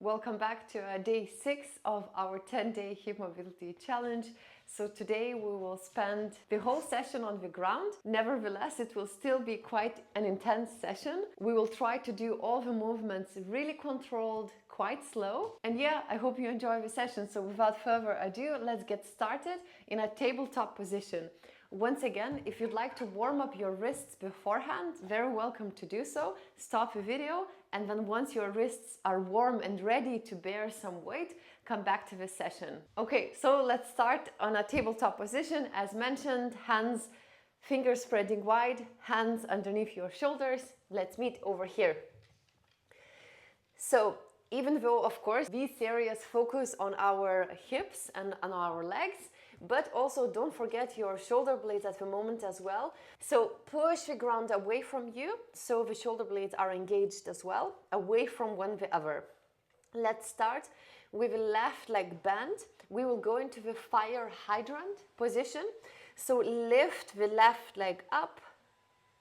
Welcome back to day 6 of our 10-day hip mobility challenge. So today we will spend the whole session on the ground. Nevertheless, it will still be quite an intense session. We will try to do all the movements really controlled, quite slow. And yeah, I hope you enjoy the session. So without further ado, let's get started in a tabletop position. Once again, if you'd like to warm up your wrists beforehand, very welcome to do so. Stop the video, and then once your wrists are warm and ready to bear some weight, come back to this session. Okay, so let's start on a tabletop position. As mentioned, hands, fingers spreading wide, hands underneath your shoulders. Let's meet over here. So, even though, of course, these areas focus on our hips and on our legs, but also don't forget your shoulder blades at the moment as well. So push the ground away from you, so the shoulder blades are engaged as well, away from one the other. Let's start with the left leg bend. We will go into the fire hydrant position. So lift the left leg up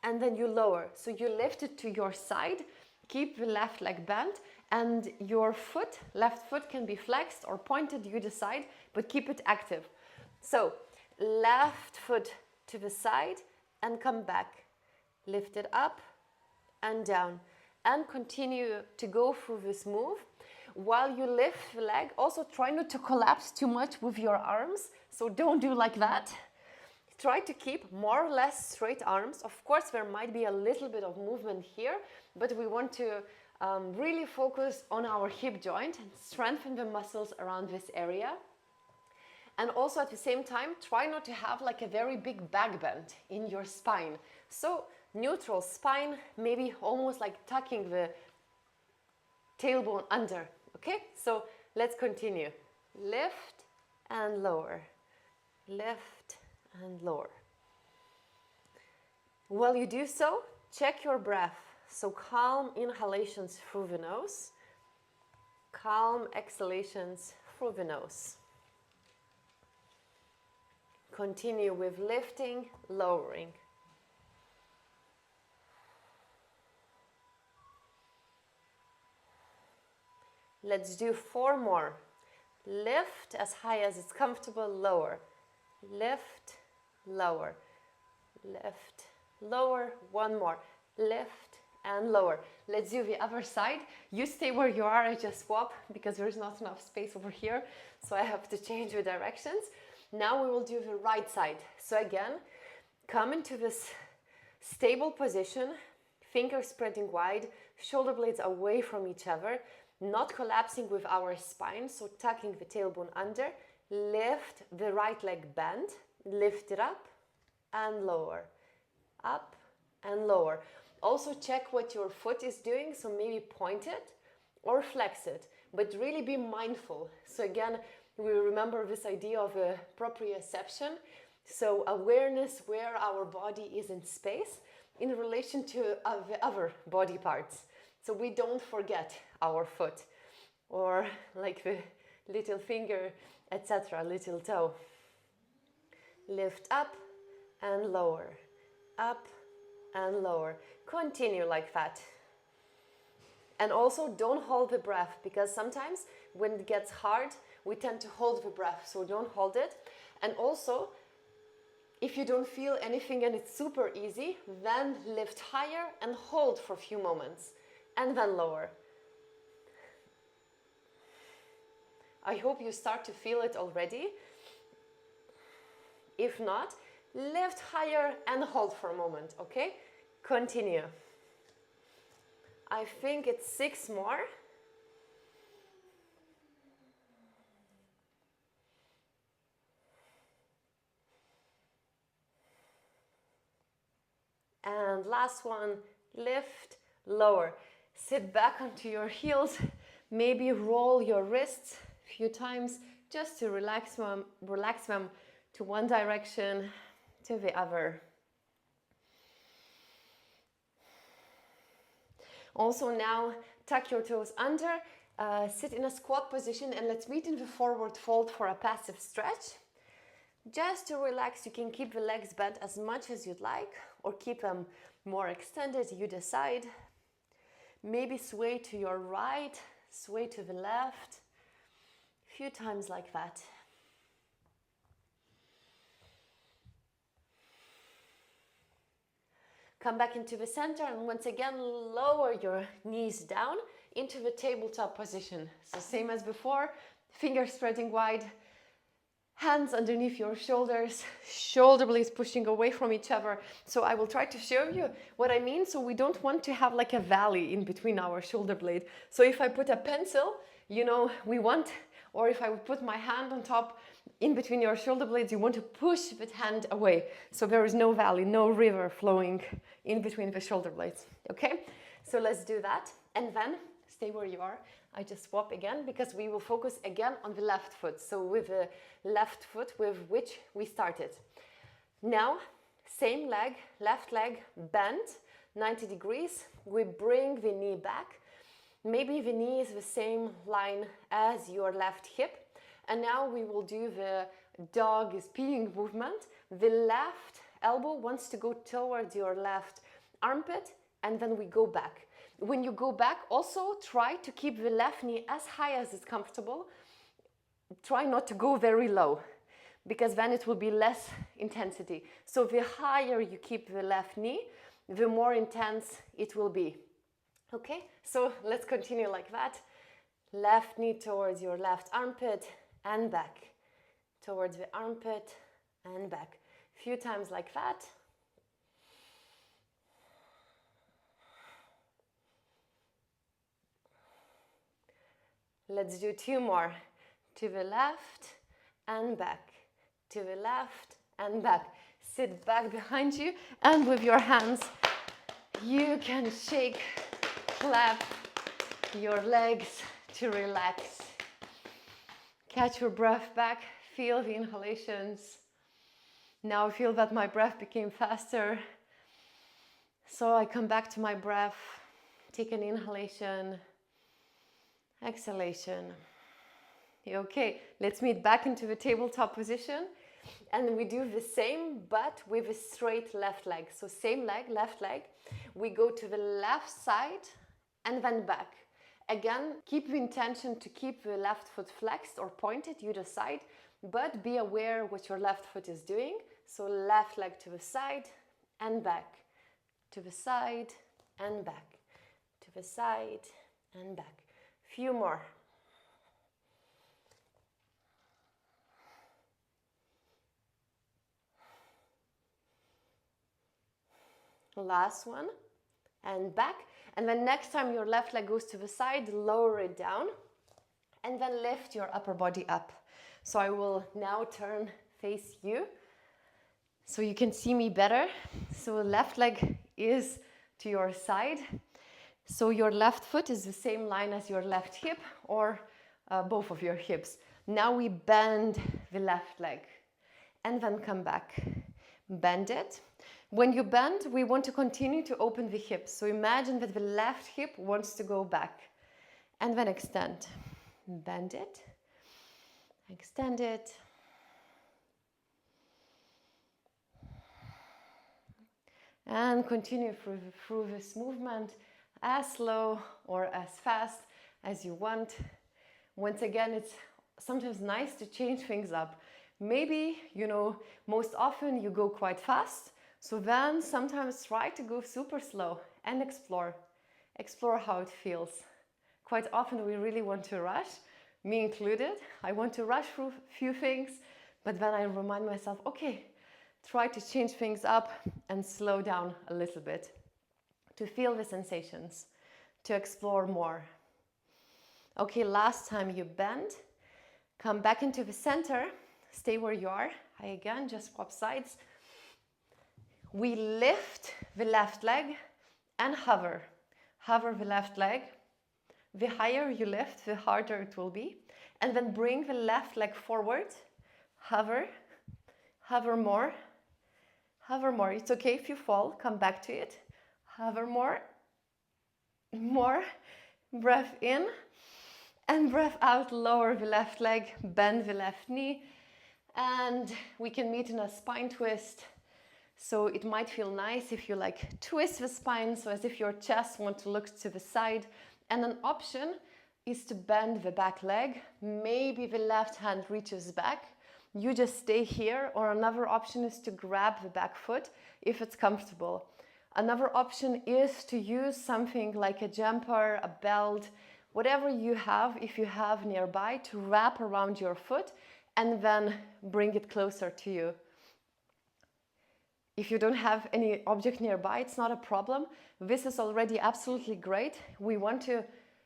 and then you lower. So you lift it to your side, keep the left leg bent, and your foot, left foot can be flexed or pointed, you decide, but keep it active. So, left foot to the side and come back. Lift it up and down. And continue to go through this move. While you lift the leg, also try not to collapse too much with your arms. So don't do like that. Try to keep more or less straight arms. Of course, there might be a little bit of movement here, but we want to really focus on our hip joint and strengthen the muscles around this area. And also at the same time, try not to have like a very big back bend in your spine. So neutral spine, maybe almost like tucking the tailbone under. Okay, so let's continue. Lift and lower. Lift and lower. While you do so, check your breath. So calm inhalations through the nose. Calm exhalations through the nose. Continue with lifting, lowering. Let's do 4 more. Lift as high as it's comfortable, lower. Lift, lower. Lift, lower. 1 more. Lift and lower. Let's do the other side. You stay where you are, I just swap because there's not enough space over here, so I have to change the directions. Now we will do the right side. So again, come into this stable position, fingers spreading wide, shoulder blades away from each other, not collapsing with our spine, so tucking the tailbone under. Lift the right leg bend, lift it up and lower, up and lower. Also check what your foot is doing, so maybe point it or flex it, but really be mindful. So again, we remember this idea of a proprioception, so awareness where our body is in space in relation to the other body parts. So we don't forget our foot or like the little finger, etc., little toe. Lift up and lower, up and lower. Continue like that. And also don't hold the breath, because sometimes when it gets hard, we tend to hold the breath, so don't hold it. And also, if you don't feel anything and it's super easy, then lift higher and hold for a few moments, and then lower. I hope you start to feel it already. If not, lift higher and hold for a moment, okay? Continue. I think it's 6 more. And last one, lift, lower. Sit back onto your heels, maybe roll your wrists a few times just to relax them to one direction, to the other. Also now, tuck your toes under, sit in a squat position, and let's meet in the forward fold for a passive stretch. Just to relax, you can keep the legs bent as much as you'd like, or keep them more extended, you decide. Maybe sway to your right sway to the left, a few times like that. Come back into the center and once again lower your knees down into the tabletop position. So same as before, fingers spreading wide, hands underneath your shoulders, shoulder blades pushing away from each other. So I will try to show you what I mean. So we don't want to have like a valley in between our shoulder blade. So if I put a pencil, you know, we want, or if I would put my hand on top in between your shoulder blades, you want to push that hand away. So there is no valley, no river flowing in between the shoulder blades. Okay, so let's do that. And then stay where you are. I just swap again because we will focus again on the left foot. So with the left foot with which we started. Now, same leg, left leg bent 90 degrees. We bring the knee back. Maybe the knee is the same line as your left hip. And now we will do the dog is peeing movement. The left elbow wants to go towards your left armpit and then we go back. When you go back, also try to keep the left knee as high as it's comfortable. Try not to go very low because then it will be less intensity. So the higher you keep the left knee, the more intense it will be. Okay, so let's continue like that. Left knee towards your left armpit and back. Towards the armpit and back. A few times like that. Let's do 2 more. To the left and back. To the left and back. Sit back behind you and with your hands you can shake, clap your legs to relax. Catch your breath back, feel the inhalations. Now I feel that my breath became faster. So I come back to my breath, take an inhalation, exhalation. Okay, let's meet back into the tabletop position. And we do the same, but with a straight left leg. So same leg, left leg. We go to the left side and then back. Again, keep the intention to keep the left foot flexed or pointed either side, but be aware what your left foot is doing. So left leg to the side and back. To the side and back. To the side and back. Few more. Last one, and back. And then next time your left leg goes to the side, lower it down, and then lift your upper body up. So I will now turn face you, so you can see me better. So left leg is to your side. So your left foot is the same line as your left hip, or both of your hips. Now we bend the left leg, and then come back. Bend it. When you bend, we want to continue to open the hips. So imagine that the left hip wants to go back. And then extend. Bend it. Extend it. And continue through this movement as slow or as fast as you want. Once again, it's sometimes nice to change things up. Maybe, you know, most often you go quite fast. So then sometimes try to go super slow and explore. Explore how it feels. Quite often we really want to rush, me included. I want to rush through a few things, but then I remind myself, okay, try to change things up and slow down a little bit. To feel the sensations, to explore more. Okay, last time you bend, come back into the center, stay where you are. I again just swap sides. We lift the left leg and hover. Hover the left leg. The higher you lift, the harder it will be. And then bring the left leg forward. Hover. Hover more. Hover more. It's okay if you fall. Come back to it. Hover more. More. Breath in. And breath out. Lower the left leg. Bend the left knee. And we can meet in a spine twist. So it might feel nice if you like twist the spine, so as if your chest wants to look to the side. And an option is to bend the back leg. Maybe the left hand reaches back. You just stay here, or another option is to grab the back foot if it's comfortable. Another option is to use something like a jumper, a belt, whatever you have, if you have nearby, to wrap around your foot and then bring it closer to you. If you don't have any object nearby, it's not a problem. This is already absolutely great. We want to,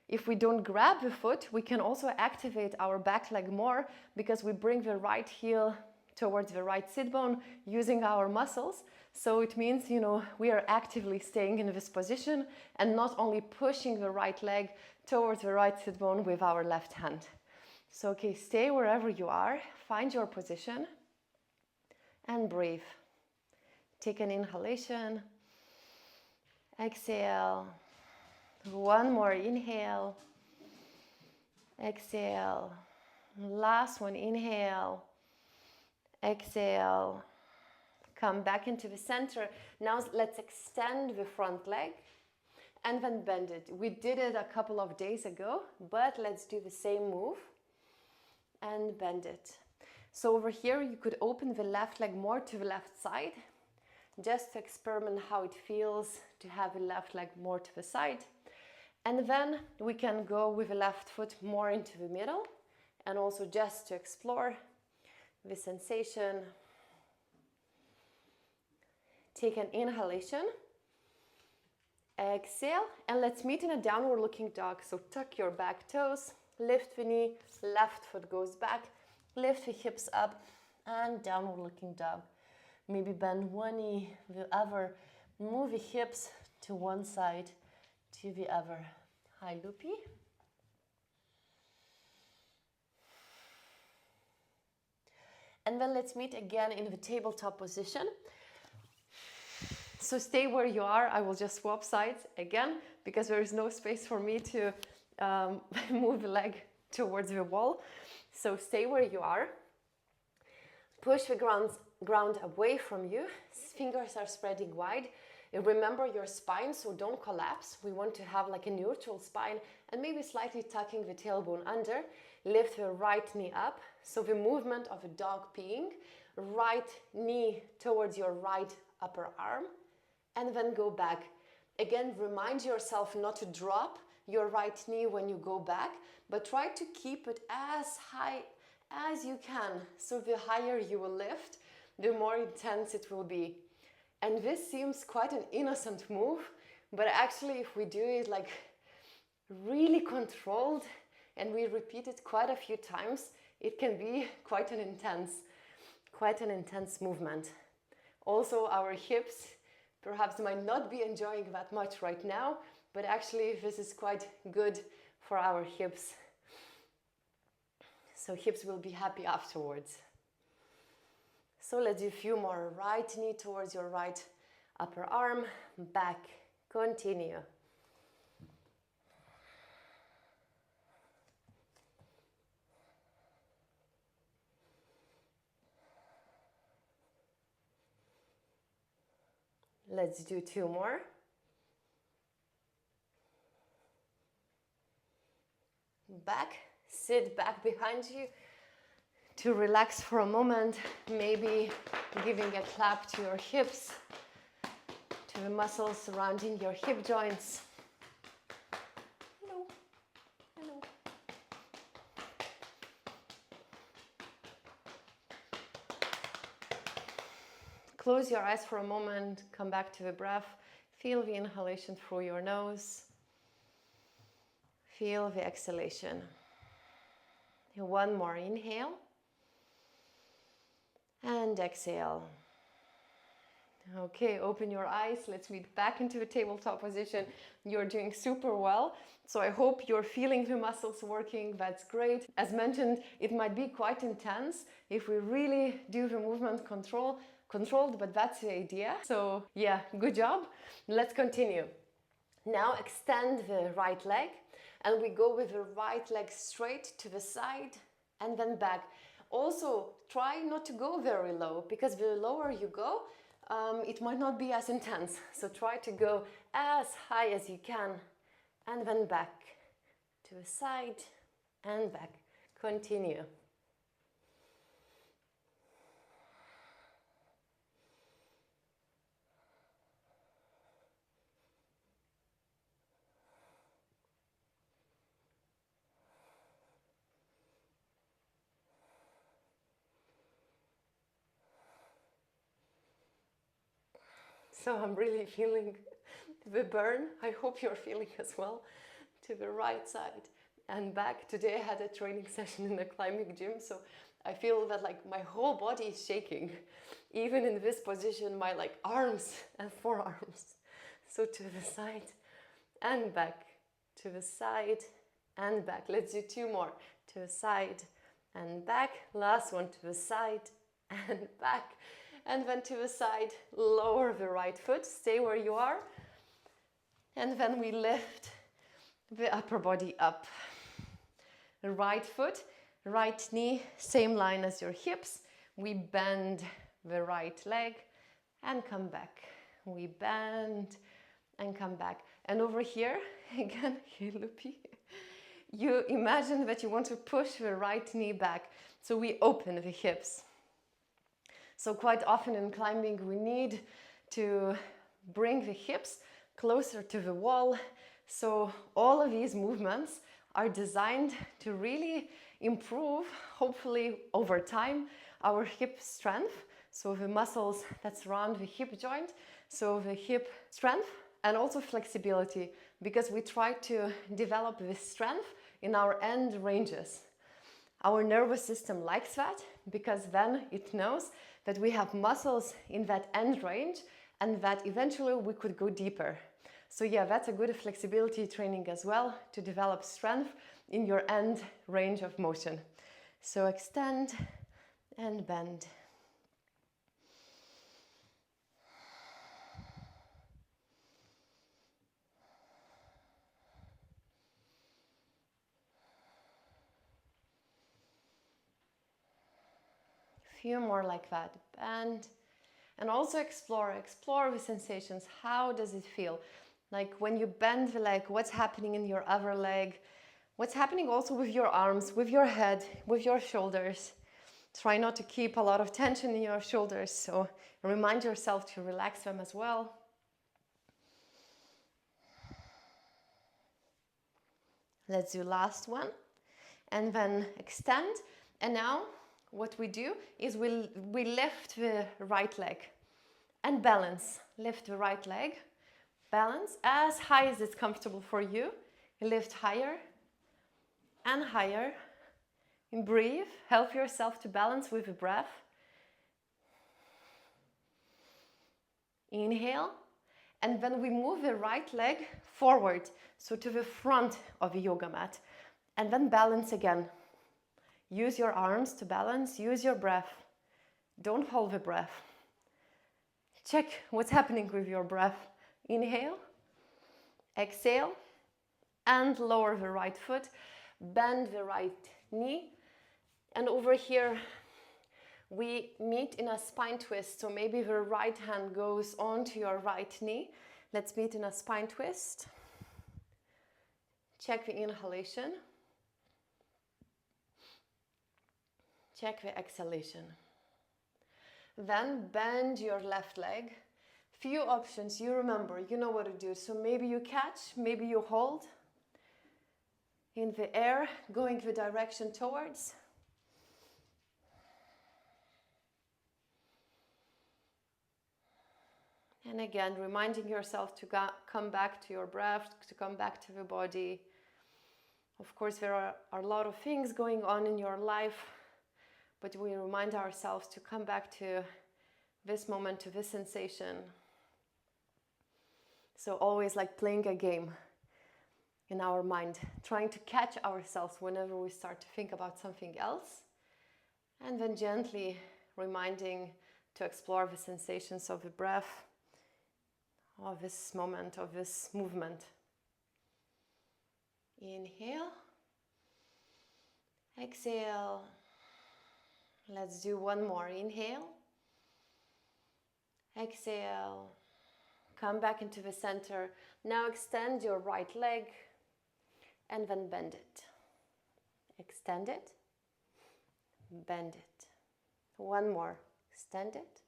if we don't grab the foot, we can also activate our back leg more because we bring the right heel towards the right sit bone using our muscles. So it means, you know, we are actively staying in this position and not only pushing the right leg towards the right sit bone with our left hand. So, okay, stay wherever you are, find your position and breathe. Take an inhalation, exhale, one more inhale, exhale, last one, inhale, exhale, come back into the center. Now let's extend the front leg and then bend it. We did it a couple of days ago, but let's do the same move and bend it. So over here you could open the left leg more to the left side, just to experiment how it feels to have the left leg more to the side. And then we can go with the left foot more into the middle, and also just to explore the sensation. Take an inhalation, exhale, and let's meet in a downward looking dog. So tuck your back toes, lift the knee, left foot goes back, lift the hips up, and downward looking dog. Maybe bend one knee, the other, move the hips to one side, to the other. High loopy. And then let's meet again in the tabletop position. So stay where you are. I will just swap sides again because there is no space for me to move the leg towards the wall. So stay where you are. Push the ground away from you. Fingers are spreading wide. Remember your spine, so don't collapse. We want to have like a neutral spine and maybe slightly tucking the tailbone under. Lift the right knee up. So the movement of a dog peeing. Right knee towards your right upper arm. And then go back. Again, remind yourself not to drop your right knee when you go back, but try to keep it as high as you can. So the higher you will lift, the more intense it will be. And this seems quite an innocent move, but actually if we do it like really controlled and we repeat it quite a few times, it can be quite an intense movement. Also our hips perhaps might not be enjoying that much right now, but actually this is quite good for our hips. So hips will be happy afterwards. So let's do a few more. Right knee towards your right upper arm, back, continue. Let's do two more. Back, sit back behind you to relax for a moment, maybe giving a clap to your hips, to the muscles surrounding your hip joints. Hello, hello. Close your eyes for a moment, come back to the breath. Feel the inhalation through your nose. Feel the exhalation. One more inhale. And exhale. Okay, open your eyes. Let's meet back into the tabletop position. You're doing super well. So I hope you're feeling the muscles working. That's great. As mentioned, it might be quite intense if we really do the movement controlled, but that's the idea. So yeah, good job. Let's continue. Now extend the right leg and we go with the right leg straight to the side and then back. Also, try not to go very low because the lower you go, it might not be as intense. So try to go as high as you can and then back to the side, and back. Continue. So I'm really feeling the burn. I hope you're feeling as well. To the right side and back. Today I had a training session in a climbing gym, so I feel that like my whole body is shaking. Even in this position, my like arms and forearms. So to the side and back, to the side and back. Let's do 2 more. To the side and back. Last one, to the side and back. And then to the side, lower the right foot, stay where you are. And then we lift the upper body up. The right foot, right knee, same line as your hips. We bend the right leg and come back. We bend and come back. And over here, again, loopy. You imagine that you want to push the right knee back. So we open the hips. So quite often in climbing, we need to bring the hips closer to the wall. So all of these movements are designed to really improve, hopefully over time, our hip strength. So the muscles that surround the hip joint, so the hip strength and also flexibility, because we try to develop this strength in our end ranges. Our nervous system likes that because then it knows that we have muscles in that end range and that eventually we could go deeper. So yeah, that's a good flexibility training as well, to develop strength in your end range of motion. So extend and bend. Few more like that. Bend. And also explore the sensations. How does it feel? Like when you bend the leg, what's happening in your other leg? What's happening also with your arms, with your head, with your shoulders? Try not to keep a lot of tension in your shoulders, so remind yourself to relax them as well. Let's do last one. And then extend. And now what we do is we lift the right leg and balance. Lift the right leg, balance as high as it's comfortable for you. Lift higher and higher. And breathe. Help yourself to balance with the breath. Inhale. And then we move the right leg forward, so to the front of the yoga mat. And then balance again. Use your arms to balance, use your breath. Don't hold the breath. Check what's happening with your breath. Inhale, exhale, and lower the right foot. Bend the right knee. And over here, we meet in a spine twist. So maybe the right hand goes onto your right knee. Let's meet in a spine twist. Check the inhalation. Check the exhalation. Then bend your left leg. Few options, you remember, you know what to do. So maybe you catch, maybe you hold. In the air, going the direction towards. And again, reminding yourself to come back to your breath, to come back to the body. Of course, there are a lot of things going on in your life, but we remind ourselves to come back to this moment, to this sensation. So always like playing a game in our mind, trying to catch ourselves whenever we start to think about something else, and then gently reminding to explore the sensations of the breath, of this moment, of this movement. Inhale, exhale. Let's do one more. Inhale, exhale. Come back into the center. Now extend your right leg and then bend it. Extend it, bend it. One more. Extend it,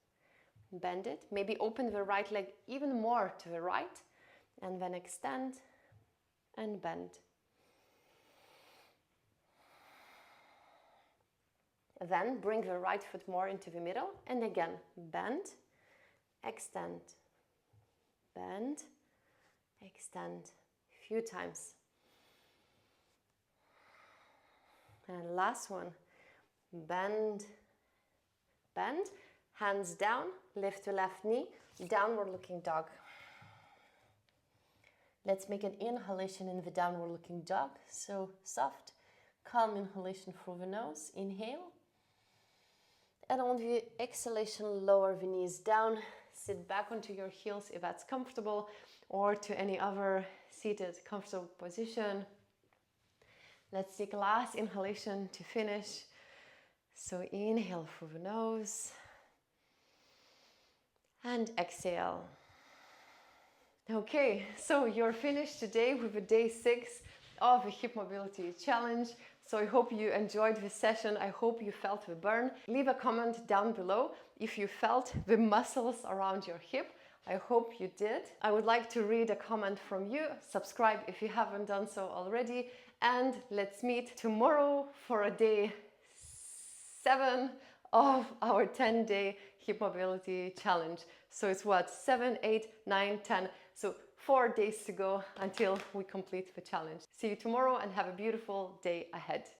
bend it. Maybe open the right leg even more to the right, and then extend and bend. Then bring the right foot more into the middle, and again, bend, extend, bend, extend. A few times. And last one. Bend, bend, hands down, lift the left knee, downward looking dog. Let's make an inhalation in the downward looking dog. So soft, calm inhalation through the nose. Inhale. And on the exhalation, lower the knees down. Sit back onto your heels if that's comfortable, or to any other seated comfortable position. Let's take last inhalation to finish. So inhale through the nose and exhale. Okay, so you're finished today with the day 6 of the hip mobility challenge. So I hope you enjoyed this session. I hope you felt the burn. Leave a comment down below if you felt the muscles around your hip. I hope you did. I would like to read a comment from you. Subscribe if you haven't done so already. And let's meet tomorrow for a day 7 of our 10-day hip mobility challenge. So it's what, 7, 8, 9, 10. So 4 days to go until we complete the challenge. See you tomorrow and have a beautiful day ahead.